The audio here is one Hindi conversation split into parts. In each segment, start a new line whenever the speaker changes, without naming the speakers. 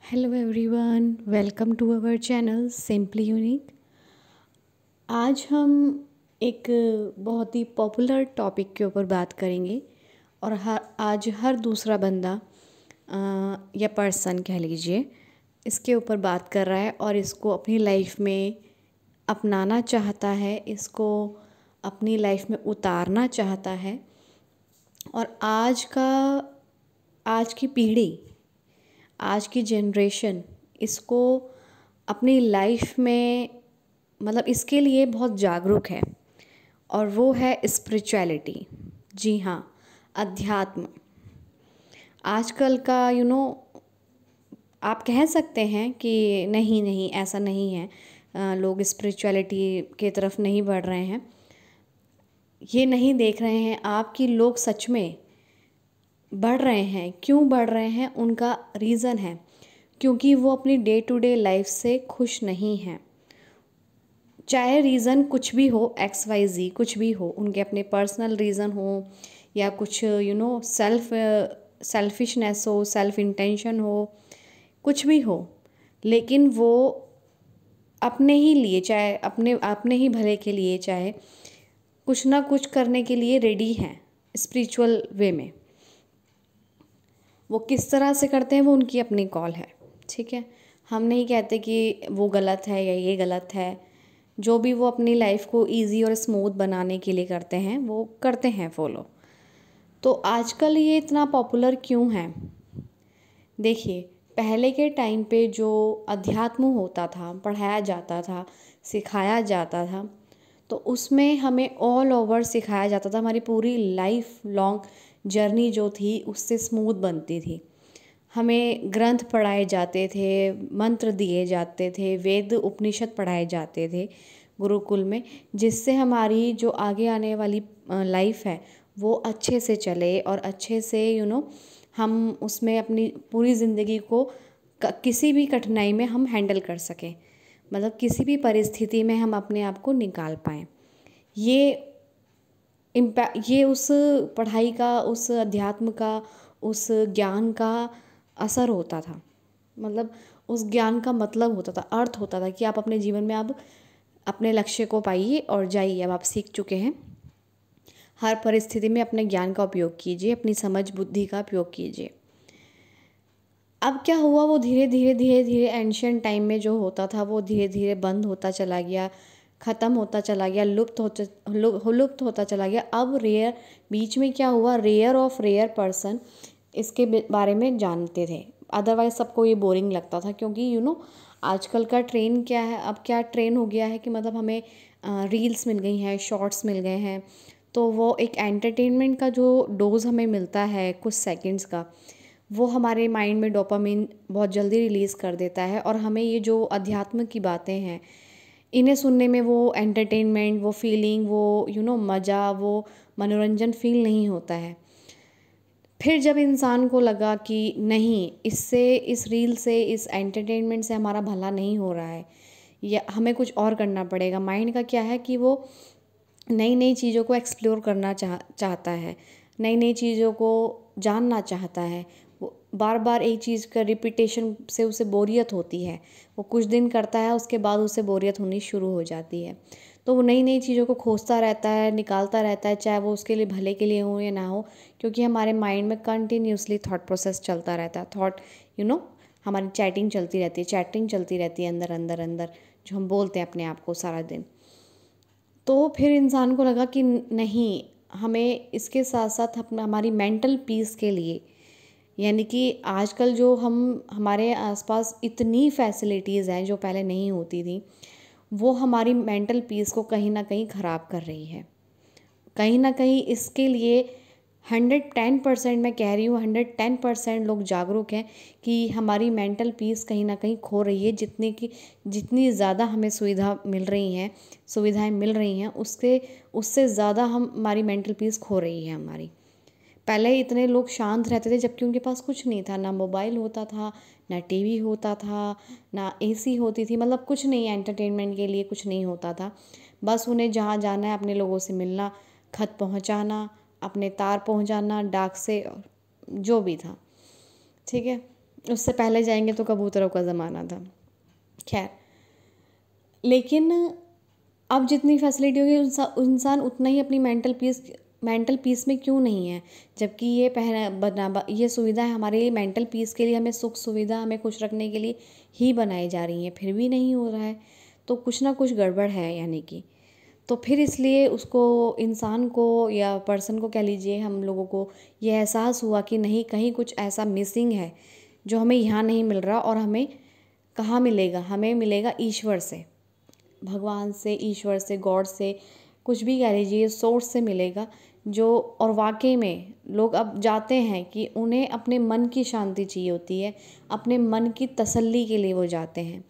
Hello everyone, welcome to our channel simply unique. आज हम एक बहुत ही पॉपुलर टॉपिक के ऊपर बात करेंगे और आज हर दूसरा बंदा या पर्सन कह लीजिए इसके ऊपर बात कर रहा है और इसको अपनी लाइफ में अपनाना चाहता है, इसको अपनी लाइफ में उतारना चाहता है। और आज की पीढ़ी, आज की जनरेशन इसको अपनी लाइफ में मतलब इसके लिए बहुत जागरूक है और वो है स्पिरिचुअलिटी। जी हाँ, अध्यात्म। आजकल का आप कह सकते हैं कि नहीं नहीं ऐसा नहीं है, लोग स्पिरिचुअलिटी की तरफ नहीं बढ़ रहे हैं, ये नहीं देख रहे हैं आप कि लोग सच में बढ़ रहे हैं। क्यों बढ़ रहे हैं? उनका रीज़न है क्योंकि वो अपनी डे टू डे लाइफ से खुश नहीं हैं। चाहे रीज़न कुछ भी हो, XYZ कुछ भी हो, उनके अपने पर्सनल रीज़न हो या कुछ सेल्फिशनेस हो, सेल्फ इंटेंशन हो, कुछ भी हो, लेकिन वो अपने ही लिए, चाहे अपने ही भले के लिए, चाहे कुछ ना कुछ करने के लिए रेडी हैं स्पिरिचुअल वे में। वो किस तरह से करते हैं वो उनकी अपनी कॉल है, ठीक है। हम नहीं कहते कि वो गलत है या ये गलत है। जो भी वो अपनी लाइफ को इजी और स्मूथ बनाने के लिए करते हैं वो करते हैं फॉलो। तो आजकल ये इतना पॉपुलर क्यों है? देखिए, पहले के टाइम पे जो अध्यात्म होता था, पढ़ाया जाता था, सिखाया जाता था, तो उसमें हमें ऑल ओवर सिखाया जाता था। हमारी पूरी लाइफ लॉन्ग जर्नी जो थी उससे स्मूथ बनती थी। हमें ग्रंथ पढ़ाए जाते थे, मंत्र दिए जाते थे, वेद उपनिषद पढ़ाए जाते थे गुरुकुल में, जिससे हमारी जो आगे आने वाली लाइफ है वो अच्छे से चले और अच्छे से हम उसमें अपनी पूरी ज़िंदगी को किसी भी कठिनाई में हम हैंडल कर सकें, मतलब किसी भी परिस्थिति में हम अपने आप को निकाल पाएँ। ये उस पढ़ाई का, उस अध्यात्म का, उस ज्ञान का असर होता था। मतलब उस ज्ञान का मतलब होता था, अर्थ होता था कि आप अपने जीवन में अब अपने लक्ष्य को पाइए और जाइए। अब आप सीख चुके हैं, हर परिस्थिति में अपने ज्ञान का उपयोग कीजिए, अपनी समझ बुद्धि का उपयोग कीजिए। अब क्या हुआ, वो धीरे धीरे धीरे धीरे एंशियंट टाइम में जो होता था वो धीरे धीरे बंद होता चला गया, ख़त्म होता चला गया, लुप्त होता चला गया। अब बीच में क्या हुआ, रेयर ऑफ रेयर पर्सन इसके बारे में जानते थे, अदरवाइज सबको ये बोरिंग लगता था। क्योंकि आजकल का ट्रेंड क्या है, अब क्या ट्रेंड हो गया है कि मतलब हमें रील्स मिल गई हैं, शॉर्ट्स मिल गए हैं, तो वो एक एंटरटेनमेंट का जो डोज हमें मिलता है कुछ सेकंड्स का, वो हमारे माइंड में डोपामिन बहुत जल्दी रिलीज़ कर देता है और हमें ये जो अध्यात्म की बातें हैं इन्हें सुनने में वो एंटरटेनमेंट, वो फीलिंग, वो मज़ा, वो मनोरंजन फील नहीं होता है। फिर जब इंसान को लगा कि नहीं, इससे, इस रील से, इस एंटरटेनमेंट से हमारा भला नहीं हो रहा है या हमें कुछ और करना पड़ेगा। माइंड का क्या है कि वो नई नई चीज़ों को एक्सप्लोर करना चाहता है, नई नई चीज़ों को जानना चाहता है। वो बार बार एक चीज़ का रिपीटेशन से उसे बोरियत होती है। वो कुछ दिन करता है, उसके बाद उसे बोरियत होनी शुरू हो जाती है। तो वो नई नई चीज़ों को खोजता रहता है, निकालता रहता है, चाहे वो उसके लिए भले के लिए हो या ना हो, क्योंकि हमारे माइंड में कंटिन्यूसली थॉट प्रोसेस चलता रहता है। हमारी चैटिंग चलती रहती है अंदर अंदर अंदर, जो हम बोलते हैं अपने आप को सारा दिन। तो फिर इंसान को लगा कि नहीं, हमें इसके साथ साथ अपना हमारी मेंटल पीस के लिए, यानी कि आजकल जो हमारे आसपास इतनी फैसिलिटीज़ हैं जो पहले नहीं होती थी, वो हमारी मेंटल पीस को कहीं ना कहीं ख़राब कर रही है। कहीं ना कहीं इसके लिए 110%, मैं कह रही हूँ 110% लोग जागरूक हैं कि हमारी मेंटल पीस कहीं ना कहीं खो रही है। जितनी ज़्यादा हमें सुविधाएं मिल रही हैं उससे ज़्यादा हमारी मेंटल पीस खो रही है हमारी। पहले इतने लोग शांत रहते थे जबकि उनके पास कुछ नहीं था, ना मोबाइल होता था, ना टीवी होता था, ना एसी होती थी, मतलब कुछ नहीं, एंटरटेनमेंट के लिए कुछ नहीं होता था। बस उन्हें जहाँ जाना है, अपने लोगों से मिलना, खत पहुँचाना, अपने तार पहुँचाना डाक से, जो भी था, ठीक है। उससे पहले जाएंगे तो कबूतरों का ज़माना था। खैर, लेकिन अब जितनी फैसिलिटी होगी इंसान उतना ही अपनी मेंटल पीस में क्यों नहीं है, जबकि ये सुविधाएं हमारे लिए मेंटल पीस के लिए, हमें सुख सुविधा, हमें खुश रखने के लिए ही बनाई जा रही हैं, फिर भी नहीं हो रहा है, तो कुछ ना कुछ गड़बड़ है यानी कि। तो फिर इसलिए उसको, इंसान को या पर्सन को कह लीजिए, हम लोगों को ये एहसास हुआ कि नहीं, कहीं कुछ ऐसा मिसिंग है जो हमें यहाँ नहीं मिल रहा, और हमें कहाँ मिलेगा, हमें मिलेगा ईश्वर से, भगवान से, ईश्वर से, गॉड से, कुछ भी कह लीजिए, सोर्स से मिलेगा जो। और वाकई में लोग अब जाते हैं कि उन्हें अपने मन की शांति चाहिए होती है, अपने मन की तसल्ली के लिए वो जाते हैं।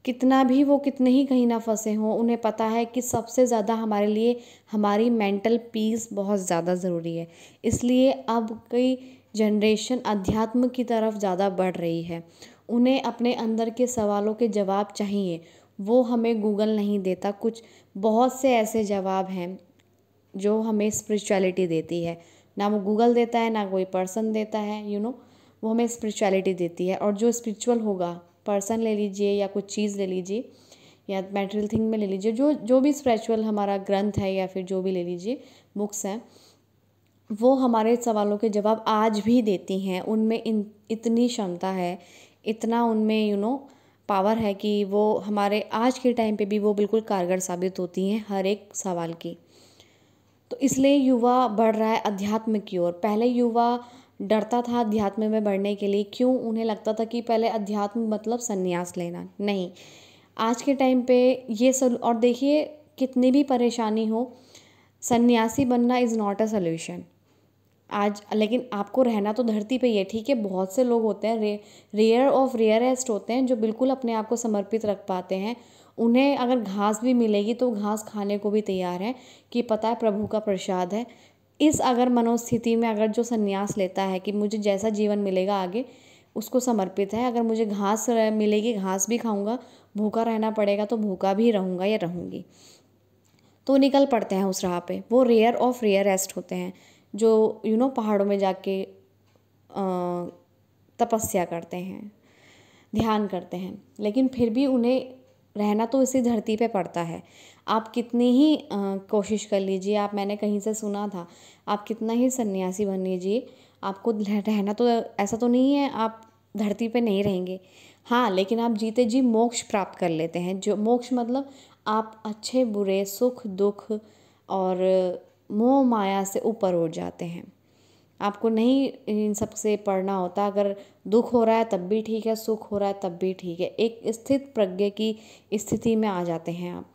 कितना भी वो कितने ही कहीं ना फंसे हों, उन्हें पता है कि सबसे ज़्यादा हमारे लिए हमारी मेंटल पीस बहुत ज़्यादा ज़रूरी है। इसलिए अब कई जनरेशन अध्यात्म की तरफ ज़्यादा बढ़ रही है। उन्हें अपने अंदर के सवालों के जवाब चाहिए, वो हमें गूगल नहीं देता। कुछ बहुत से ऐसे जवाब हैं जो हमें स्पिरिचुअलिटी देती है, ना वो गूगल देता है, ना कोई पर्सन देता है, वो हमें स्पिरिचुअलिटी देती है। और जो स्पिरिचुअल होगा, पर्सन ले लीजिए या कुछ चीज़ ले लीजिए या मटेरियल थिंग में ले लीजिए, जो जो भी स्पिरिचुअल हमारा ग्रंथ है या फिर जो भी ले लीजिए बुक्स हैं, वो हमारे सवालों के जवाब आज भी देती हैं। उनमें इतनी क्षमता है, इतना उनमें पावर है कि वो हमारे आज के टाइम पे भी वो बिल्कुल कारगर साबित होती हैं हर एक सवाल की। तो इसलिए युवा बढ़ रहा है अध्यात्म की ओर। पहले युवा डरता था अध्यात्म में बढ़ने के लिए, क्यों? उन्हें लगता था कि पहले अध्यात्म मतलब संन्यास लेना। नहीं, आज के टाइम पे ये सब, और देखिए कितनी भी परेशानी हो, सन्यासी बनना इज़ नॉट अ सल्यूशन आज। लेकिन आपको रहना तो धरती पे ही है, ठीक है। बहुत से लोग होते हैं, रेयर ऑफ रेयरेस्ट होते हैं, जो बिल्कुल अपने आप को समर्पित रख पाते हैं। उन्हें अगर घास भी मिलेगी तो घास खाने को भी तैयार है, कि पता है प्रभु का प्रसाद है। इस अगर मनोस्थिति में अगर जो संन्यास लेता है कि मुझे जैसा जीवन मिलेगा आगे उसको समर्पित है, अगर मुझे घास मिलेगी घास भी खाऊंगा, भूखा रहना पड़ेगा तो भूखा भी रहूँगा या रहूँगी, तो निकल पड़ते हैं उस राह पे। वो रेयर ऑफ रेयरेस्ट होते हैं जो पहाड़ों में जाके तपस्या करते हैं, ध्यान करते हैं, लेकिन फिर भी उन्हें रहना तो इसी धरती पे पड़ता है। आप कितनी ही कोशिश कर लीजिए, मैंने कहीं से सुना था, आप कितना ही सन्यासी बन लीजिए, आपको रहना तो ऐसा तो नहीं है आप धरती पे नहीं रहेंगे। हाँ, लेकिन आप जीते जी मोक्ष प्राप्त कर लेते हैं। जो मोक्ष मतलब आप अच्छे बुरे, सुख दुख और मोह माया से ऊपर उठ जाते हैं। आपको नहीं इन सब से पढ़ना होता। अगर दुख हो रहा है तब भी ठीक है, सुख हो रहा है तब भी ठीक है, एक स्थित प्रज्ञ की स्थिति में आ जाते हैं आप।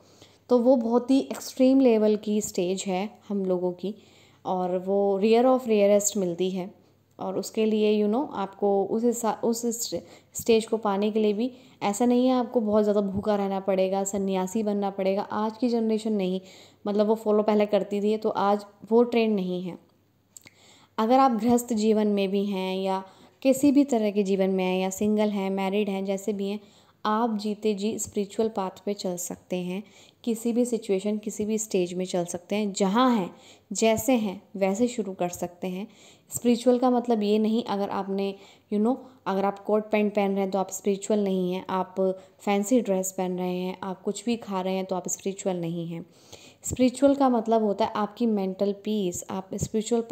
तो वो बहुत ही एक्सट्रीम लेवल की स्टेज है हम लोगों की, और वो रेयर ऑफ रेयरेस्ट मिलती है। और उसके लिए आपको उस स्टेज को पाने के लिए भी ऐसा नहीं है आपको बहुत ज़्यादा भूखा रहना पड़ेगा, सन्यासी बनना पड़ेगा। आज की जनरेशन नहीं, मतलब वो फॉलो पहले करती थी, तो आज वो ट्रेंड नहीं है। अगर आप गृहस्थ जीवन में भी हैं या किसी भी तरह के जीवन में हैं, या सिंगल हैं, मैरिड हैं, जैसे भी हैं, आप जीते जी स्पिरिचुअल पाथ पे चल सकते हैं। किसी भी सिचुएशन, किसी भी स्टेज में चल सकते हैं। जहाँ हैं, जैसे हैं वैसे शुरू कर सकते हैं। स्पिरिचुअल का मतलब ये नहीं अगर आपने अगर आप कोट पैंट पहन रहे हैं तो आप स्पिरिचुअल नहीं हैं, आप फैंसी ड्रेस पहन रहे हैं, आप कुछ भी खा रहे हैं तो आप स्पिरिचुअल नहीं हैं। स्पिरिचुअल का मतलब होता है आपकी मेंटल पीस। आप स्पिरिचुअल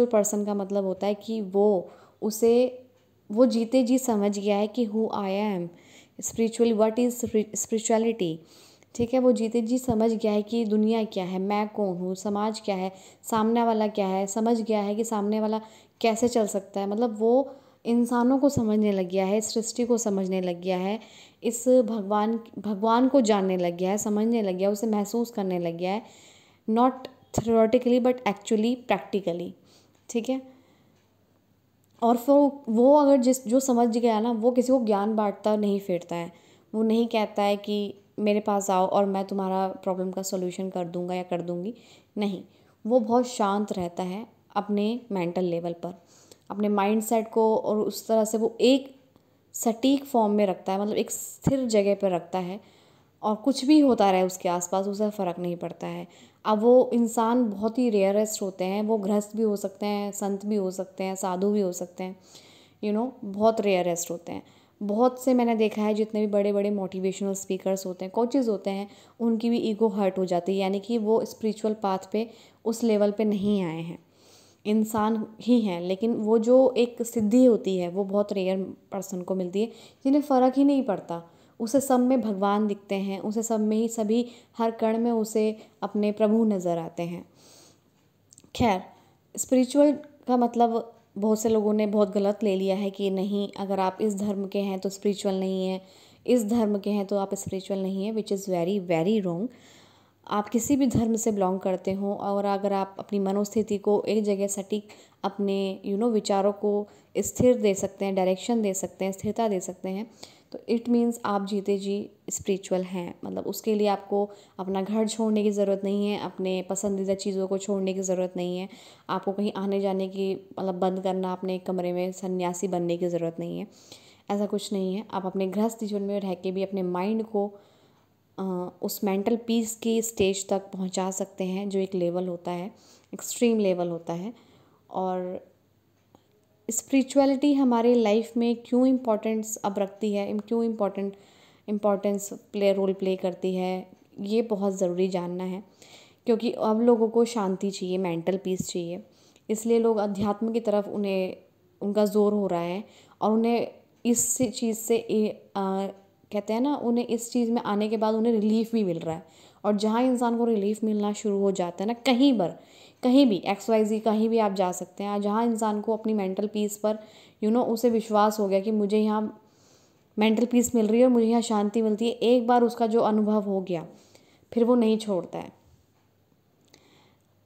पर्सन का मतलब होता है कि वो जीते जी समझ गया है कि who I am spiritually, what is spirituality. ठीक है, वो जीते जी समझ गया है कि दुनिया क्या है, मैं कौन हूँ, समाज क्या है, सामने वाला क्या है, समझ गया है कि सामने वाला कैसे चल सकता है। मतलब वो इंसानों को समझने लग गया है, सृष्टि को समझने लग गया है, इस भगवान को जानने लग गया है, समझने लग गया है, उसे महसूस करने लग गया है। Not theoretically but actually practically. ठीक है, और फिर वो अगर जो समझ गया ना, वो किसी को ज्ञान बांटता नहीं फिरता है। वो नहीं कहता है कि मेरे पास आओ और मैं तुम्हारा प्रॉब्लम का सॉल्यूशन कर दूंगा या कर दूंगी। नहीं, वो बहुत शांत रहता है अपने मेंटल लेवल पर, अपने माइंड सेट को, और उस तरह से वो एक सटीक फॉर्म में रखता है, मतलब एक स्थिर जगह पर रखता है, और कुछ भी होता रहे उसके आसपास उसे फ़र्क नहीं पड़ता है। अब वो इंसान बहुत ही रेयरेस्ट होते हैं, वो गृहस्थ भी हो सकते हैं, संत भी हो सकते हैं, साधु भी हो सकते हैं, बहुत रेयरेस्ट होते हैं। बहुत से मैंने देखा है जितने भी बड़े बड़े मोटिवेशनल स्पीकर्स होते हैं, कोचेज़ होते हैं, उनकी भी ईगो हर्ट हो जाती है, यानी कि वो स्पिरिचुअल पाथ पे उस लेवल पे नहीं आए हैं, इंसान ही हैं, लेकिन वो जो एक सिद्धि होती है वो बहुत रेयर पर्सन को मिलती है, जिन्हें फ़र्क ही नहीं पड़ता, उसे सब में भगवान दिखते हैं, उसे सब में ही सभी हर कण में उसे अपने प्रभु नज़र आते हैं। खैर, स्पिरिचुअल का मतलब बहुत से लोगों ने बहुत गलत ले लिया है कि नहीं, अगर आप इस धर्म के हैं तो स्पिरिचुअल नहीं है, इस धर्म के हैं तो आप स्पिरिचुअल नहीं है, which is very very wrong. आप किसी भी धर्म से बिलोंग करते हो और अगर आप अपनी मनोस्थिति को एक जगह सटीक अपने विचारों को स्थिर दे सकते हैं, डायरेक्शन दे सकते हैं, स्थिरता दे सकते हैं, तो इट मीन्स आप जीते जी स्पिरिचुअल हैं। मतलब उसके लिए आपको अपना घर छोड़ने की ज़रूरत नहीं है, अपने पसंदीदा चीज़ों को छोड़ने की ज़रूरत नहीं है, आपको कहीं आने जाने की मतलब बंद करना, अपने कमरे में सन्यासी बनने की ज़रूरत नहीं है, ऐसा कुछ नहीं है। आप अपने गृहस्थ जीवन में रह के भी अपने माइंड को उस मेंटल पीस की स्टेज तक पहुंचा सकते हैं, जो एक लेवल होता है, एक्सट्रीम लेवल होता है। और स्पिरिचुअलिटी हमारे लाइफ में क्यों इम्पोर्टेंस अब रखती है, क्यों इम्पोर्टेंस रोल प्ले करती है, ये बहुत ज़रूरी जानना है, क्योंकि अब लोगों को शांति चाहिए, मेंटल पीस चाहिए, इसलिए लोग अध्यात्म की तरफ उनका ज़ोर हो रहा है और उन्हें इस चीज़ से कहते हैं ना, उन्हें इस चीज़ में आने के बाद उन्हें रिलीफ भी मिल रहा है। और जहाँ इंसान को रिलीफ मिलना शुरू हो जाता है ना, कहीं भी XYZ कहीं भी आप जा सकते हैं, जहाँ इंसान को अपनी मेंटल पीस पर उसे विश्वास हो गया कि मुझे यहाँ मेंटल पीस मिल रही है और मुझे यहाँ शांति मिलती है, एक बार उसका जो अनुभव हो गया फिर वो नहीं छोड़ता है।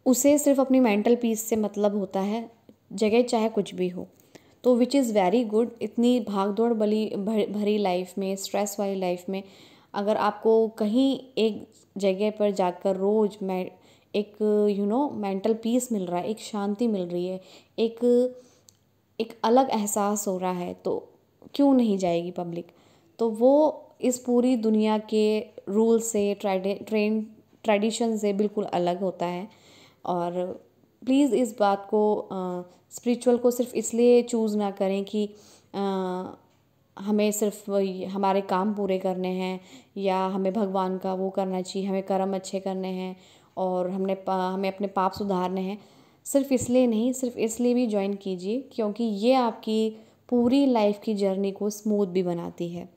उसे सिर्फ अपनी मेंटल पीस से मतलब होता है, जगह चाहे कुछ भी हो। तो विच इज़ वेरी गुड। इतनी भाग दौड़ भरी लाइफ में, स्ट्रेस वाली लाइफ में, अगर आपको कहीं एक जगह पर जाकर रोज़ एक मेंटल पीस मिल रहा है, एक शांति मिल रही है, एक अलग एहसास हो रहा है, तो क्यों नहीं जाएगी पब्लिक। तो वो इस पूरी दुनिया के रूल से, ट्रेडिशन से बिल्कुल अलग होता है। और प्लीज़ इस बात को स्पिरिचुअल को सिर्फ इसलिए चूज़ ना करें कि हमें सिर्फ हमारे काम पूरे करने हैं या हमें भगवान का वो करना चाहिए, हमें कर्म अच्छे करने हैं और हमें अपने पाप सुधारने हैं। सिर्फ इसलिए नहीं, सिर्फ इसलिए भी ज्वाइन कीजिए क्योंकि ये आपकी पूरी लाइफ की जर्नी को स्मूथ भी बनाती है।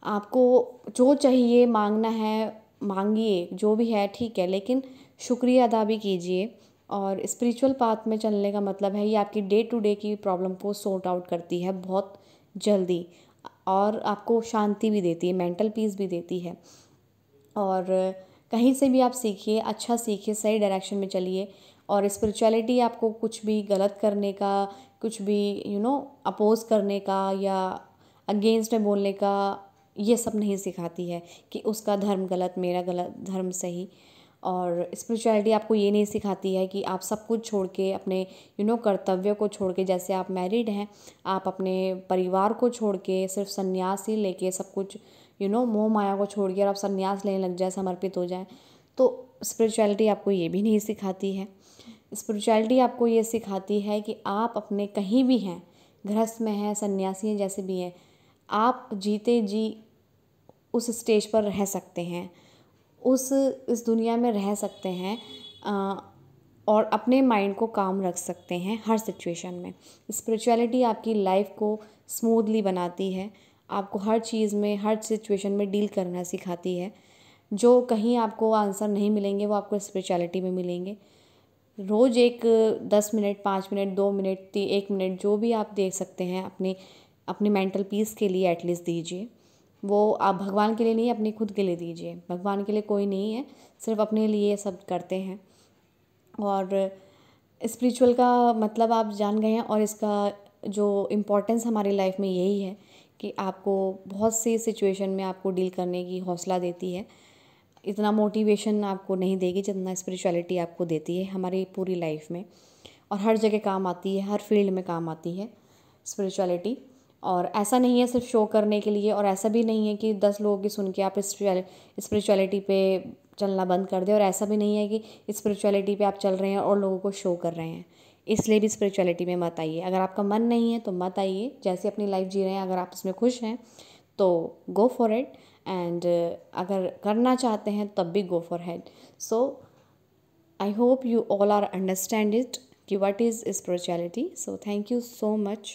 आपको जो चाहिए मांगना है मांगिए, जो भी है ठीक है, लेकिन शुक्रिया अदा भी कीजिए। और स्पिरिचुअल पाथ में चलने का मतलब है ये आपकी डे टू डे की प्रॉब्लम को सॉर्ट आउट करती है बहुत जल्दी, और आपको शांति भी देती है, मेंटल पीस भी देती है। और कहीं से भी आप सीखिए, अच्छा सीखिए, सही डायरेक्शन में चलिए। और स्पिरिचुअलिटी आपको कुछ भी गलत करने का, कुछ भी अपोज करने का या अगेंस्ट में बोलने का ये सब नहीं सिखाती है कि उसका धर्म गलत, मेरा गलत, धर्म सही। और स्पिरिचुअलिटी आपको ये नहीं सिखाती है कि आप सब कुछ छोड़ के अपने कर्तव्य को छोड़ के, जैसे आप मैरिड हैं, आप अपने परिवार को छोड़ के सिर्फ संन्यास ही लेके सब कुछ मोह माया को छोड़ के और आप संन्यास लेने लग जाए, समर्पित हो जाए। तो स्पिरिचुअलिटी आपको ये भी नहीं सिखाती है। स्पिरिचुअलिटी आपको ये सिखाती है कि आप अपने कहीं भी हैं, गृहस्थ में हैं, सन्यासी हैं, जैसे भी हैं, आप जीते जी उस स्टेज पर रह सकते हैं, इस दुनिया में रह सकते हैं और अपने माइंड को काम रख सकते हैं हर सिचुएशन में। स्पिरिचुअलिटी आपकी लाइफ को स्मूथली बनाती है, आपको हर चीज़ में, हर सिचुएशन में डील करना सिखाती है। जो कहीं आपको आंसर नहीं मिलेंगे वो आपको स्पिरिचुअलिटी में मिलेंगे। रोज़ एक 10 मिनट, 5 मिनट, 2 मिनट, 1 मिनट जो भी आप दे सकते हैं अपने मेंटल पीस के लिए एटलीस्ट दीजिए। वो आप भगवान के लिए नहीं, अपनी खुद के लिए दीजिए। भगवान के लिए कोई नहीं है, सिर्फ अपने लिए सब करते हैं। और स्पिरिचुअल का मतलब आप जान गए हैं, और इसका जो इम्पोर्टेंस हमारी लाइफ में यही है कि आपको बहुत सी सिचुएशन में आपको डील करने की हौसला देती है। इतना मोटिवेशन आपको नहीं देगी जितना स्पिरिचुअलिटी आपको देती है हमारी पूरी लाइफ में, और हर जगह काम आती है, हर फील्ड में काम आती है स्पिरिचुअलिटी। और ऐसा नहीं है सिर्फ शो करने के लिए, और ऐसा भी नहीं है कि 10 लोगों की सुन के आप स्पिरिचुअलिटी पे चलना बंद कर दें। और ऐसा भी नहीं है कि स्पिरिचुअलिटी पे आप चल रहे हैं और लोगों को शो कर रहे हैं, इसलिए भी स्पिरिचुअलिटी में मत आइए। अगर आपका मन नहीं है तो मत आइए, जैसे अपनी लाइफ जी रहे हैं, अगर आप उसमें खुश हैं तो गो फॉर इट। एंड अगर करना चाहते हैं तब भी go for head. So I hope you all are understand it कि what is spirituality. So thank you so much.